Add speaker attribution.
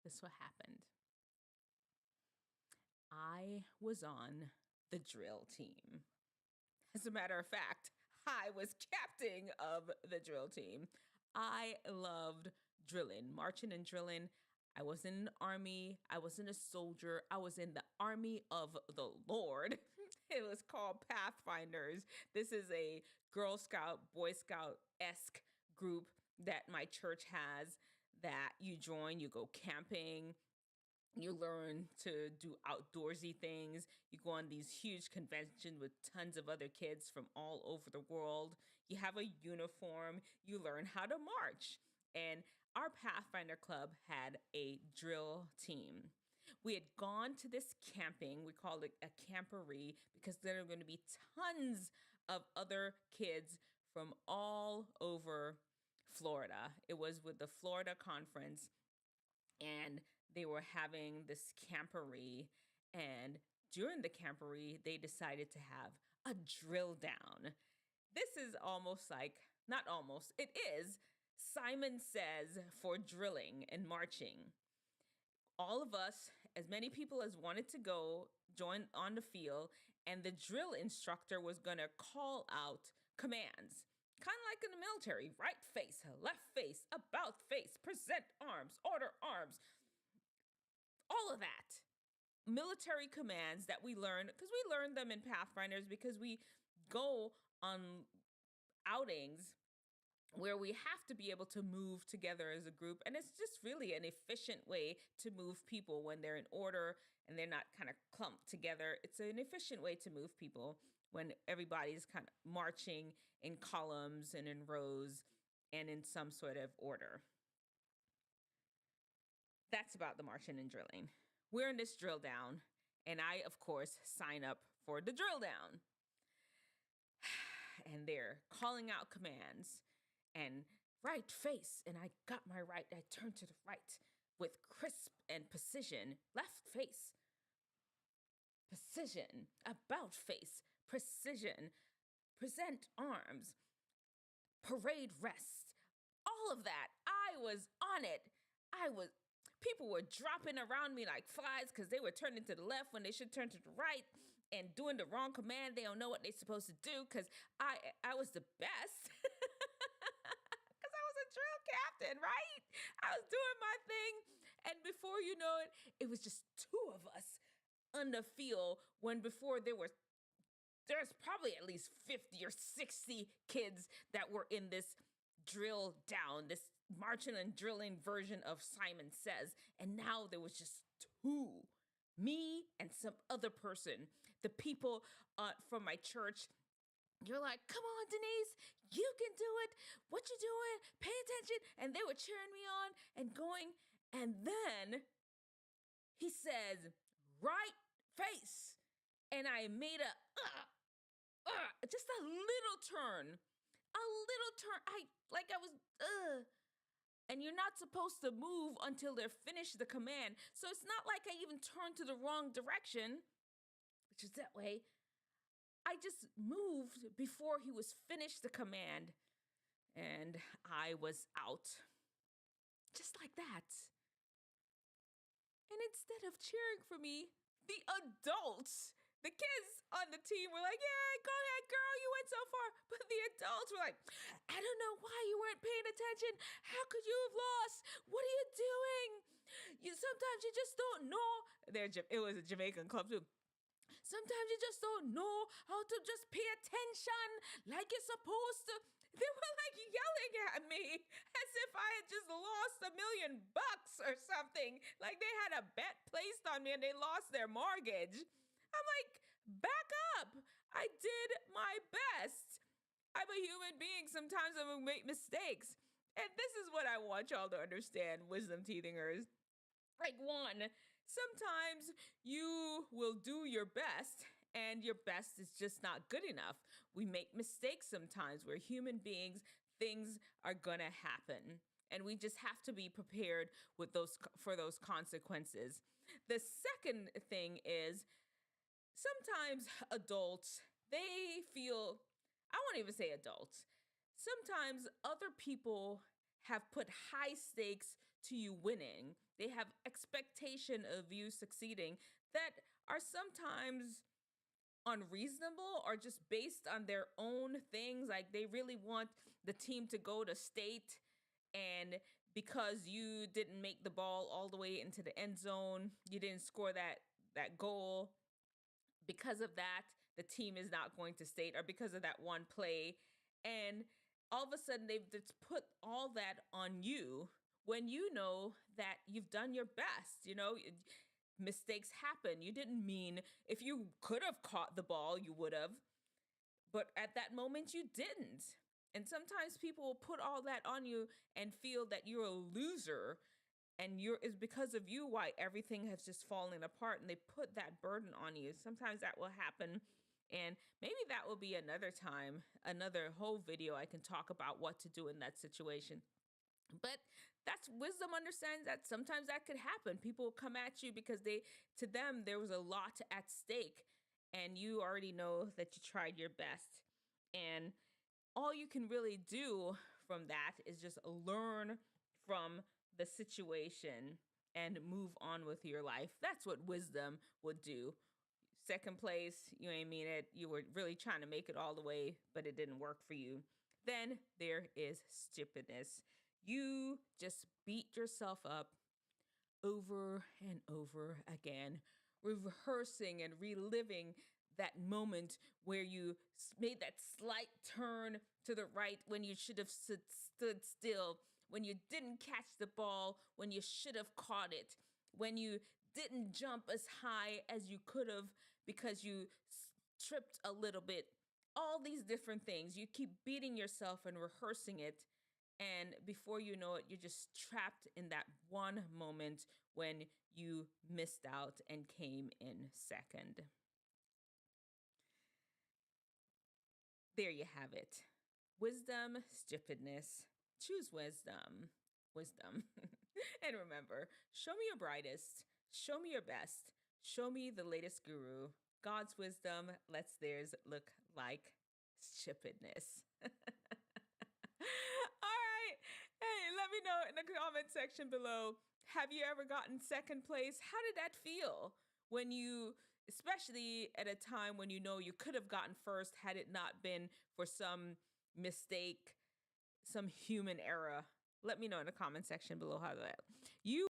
Speaker 1: this what happened. I was on the drill team. As a matter of fact, I was captain of the drill team. I loved drilling, marching and drilling. I was in an army. I wasn't a soldier. I was in the army of the Lord. It was called Pathfinders. This is a Girl Scout, Boy Scout-esque group that my church has that you join. You go camping. You learn to do outdoorsy things. You go on these huge conventions with tons of other kids from all over the world. You have a uniform. You learn how to march. And our Pathfinder Club had a drill team. We had gone to this camping. We called it a camporee because there were going to be tons of other kids from all over Florida. It was with the Florida Conference, and they were having this camporee. And during the camporee, they decided to have a drill down. This is almost like, not almost, it is Simon Says for drilling and marching. All of us, as many people as wanted to go, join on the field, and the drill instructor was going to call out commands. Kind of like in the military, right face, left face, about face, present arms, order arms. All of that. Military commands that we learned, because we learned them in Pathfinders because we go on outings where we have to be able to move together as a group. And it's just really an efficient way to move people when they're in order and they're not kind of clumped together. It's an efficient way to move people when everybody's kind of marching in columns and in rows and in some sort of order. That's about the marching and drilling. We're in this drill down, and I, of course, sign up for the drill down. And they're calling out commands. And right face, and I got my right. I turned to the right with crisp and precision. Left face, precision. About face, precision. Present arms. Parade rest. All of that. I was on it. People were dropping around me like flies because they were turning to the left when they should turn to the right and doing the wrong command. They don't know what they're supposed to do because I was the best. Because I was a drill captain, right? I was doing my thing. And before you know it, it was just two of us on the field when before there's probably at least 50 or 60 kids that were in this drill down, this marching and drilling version of Simon Says. And now there was just two, me and some other person. The people from my church, you're like, come on, Denise, you can do it. What you doing? Pay attention. And they were cheering me on and going. And then he says, right face. And I made just a little turn. And you're not supposed to move until they're finished the command. So it's not like I even turned to the wrong direction, which is that way. I just moved before he was finished the command, and I was out. Just like that. And instead of cheering for me, the adults, the kids on the team were like, yeah, go ahead, girl, you went so far. But the adults were like, I don't know why you weren't paying attention. How could you have lost? What are you doing? Sometimes you just don't know. It was a Jamaican club too. Sometimes you just don't know how to just pay attention like you're supposed to. They were like yelling at me as if I had just lost $1 million or something. Like they had a bet placed on me and they lost their mortgage. I'm like, back up. I did my best. I'm a human being. Sometimes I'm going to make mistakes. And this is what I want y'all to understand, Wisdomteethingers. Like, one, sometimes you will do your best and your best is just not good enough. We make mistakes sometimes. We're human beings. Things are going to happen. And we just have to be prepared for those consequences. The second thing is sometimes adults, they feel, I won't even say adults. Sometimes other people have put high stakes to you winning. They have expectation of you succeeding that are sometimes unreasonable or just based on their own things. Like they really want the team to go to state, and because you didn't make the ball all the way into the end zone, you didn't score that goal. Because of that, the team is not going to state, or because of that one play. And all of a sudden they've just put all that on you when you know that you've done your best. Mistakes happen. You didn't mean, if you could have caught the ball, you would have, but at that moment you didn't. And sometimes people will put all that on you and feel that you're a loser, and it's because of you why everything has just fallen apart, and they put that burden on you. Sometimes that will happen, and maybe that will be another time, another whole video I can talk about what to do in that situation. But that's wisdom understands that sometimes that could happen. People will come at you because to them there was a lot at stake, and you already know that you tried your best. And all you can really do from that is just learn from the situation and move on with your life. That's what wisdom would do. Second place, you ain't mean it. You were really trying to make it all the way, but it didn't work for you. Then there is stupidness. You just beat yourself up over and over again, rehearsing and reliving that moment where you made that slight turn to the right when you should have stood still, when you didn't catch the ball when you should have caught it, when you didn't jump as high as you could have because you tripped a little bit. All these different things. You keep beating yourself and rehearsing it. And before you know it, you're just trapped in that one moment when you missed out and came in second. There you have it. Wisdom, stupidness. Choose wisdom. Wisdom. And remember, show me your brightest. Show me your best. Show me the latest guru. God's wisdom lets theirs look like stupidness. All right. Hey, let me know in the comment section below. Have you ever gotten second place? How did that feel when you, especially at a time when you know you could have gotten first had it not been for some mistake, some human error? Let me know in the comment section below how that you